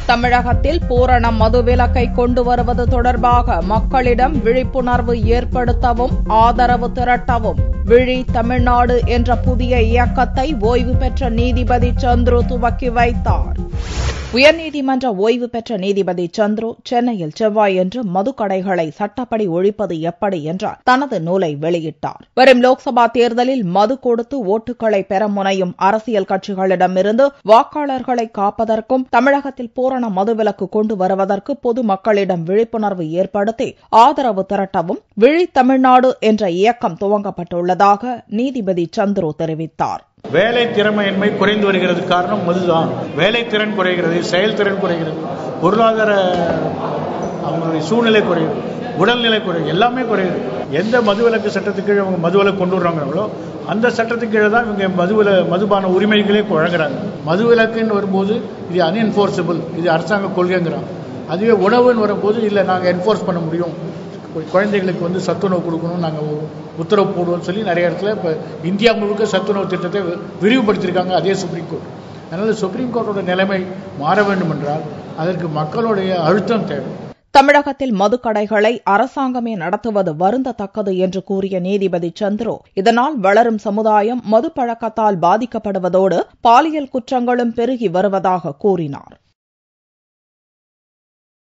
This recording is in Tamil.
தமிழகத்தில் பூரண மதுவிலக்கை கொண்டு வருவது தொடர்பாக மக்களிடம் விழிப்புணர்வு ஏற்படுத்தவும் ஆதரவு திரட்டவும் விழி தமிழ்நாடு என்ற புதிய இயக்கத்தை ஓய்வு பெற்ற நீதிபதி சந்துரு துவக்கி வைத்தார். உயர்நீதிமன்ற ஓய்வு பெற்ற நீதிபதி சந்துரு சென்னையில் செவ்வாயன்று மதுக்கடைகளை சட்டப்படி ஒழிப்பது எப்படி என்ற தனது நூலை வெளியிட்டார். வரும் லோக்சபா தேர்தலில் மது கொடுத்து ஓட்டுகளை பெற முனையும் அரசியல் கட்சிகளிடமிருந்து வாக்காளர்களை காப்பதற்கும் தமிழகத்தில் பூரண மதுவிலக்கு கொண்டு வருவதற்கு பொதுமக்களிடம் விழிப்புணர்வு ஏற்படுத்தி ஆதரவு திரட்டவும் விழி தமிழ்நாடு என்ற இயக்கம் துவங்கப்பட்டுள்ளதாக நீதிபதி சந்துரு தெரிவித்தார். வேலை திறமையின்மை குறைந்து வருகிறது. காரணம் மதுதான். வேலை திறன் குறைகிறது, செயல்திறன் குறைகிறது, பொருளாதார அவங்களுடைய சூழ்நிலை குறைகிறது, உடல்நிலை குறைகிறது, எல்லாமே குறைகிறது. எந்த மதுவிலக்கு சட்டத்துக்கு கீழே அவங்க மதுவிலக்கு கொண்டு வர்றாங்களோ அந்த சட்டத்துக்கு கீழே தான் இவங்க மதுபான உரிமைகளே வழங்குறாங்க. மதுவிலக்குன்னு வரும்போது இது அன்என்ஃபோர்ஸபிள், இது அரசாங்க கொள்கைங்கிறாங்க. அதுவே உணவுன்னு வரும்போது இல்லை நாங்கள் என்ஃபோர்ஸ் பண்ண முடியும், குழந்தைகளுக்கு சத்துணவு கொடுக்கணும், நாங்கள் உத்தரவு போடுவோம்னு சொல்லி நிறைய இடத்துல இப்போ இந்தியா முழுக்க சத்துணவு திட்டத்தை விரிவுபடுத்தியிருக்காங்க அதே சுப்ரீம் கோர்ட். அதனால் சுப்ரீம் கோர்ட்டோட நிலைமை மாற வேண்டும் என்றால் அதற்கு மக்களுடைய அழுத்தம் தேவை. தமிழகத்தில் மதுக்கடைகளை அரசாங்கமே நடத்துவது வருந்தத்தக்கது என்று கூறிய நீதிபதி சந்துரு, இதனால் வளரும் சமுதாயம் மது பழக்கத்தால் பாதிக்கப்படுவதோடு பாலியல் குற்றங்களும் பெருகி வருவதாக கூறினார்.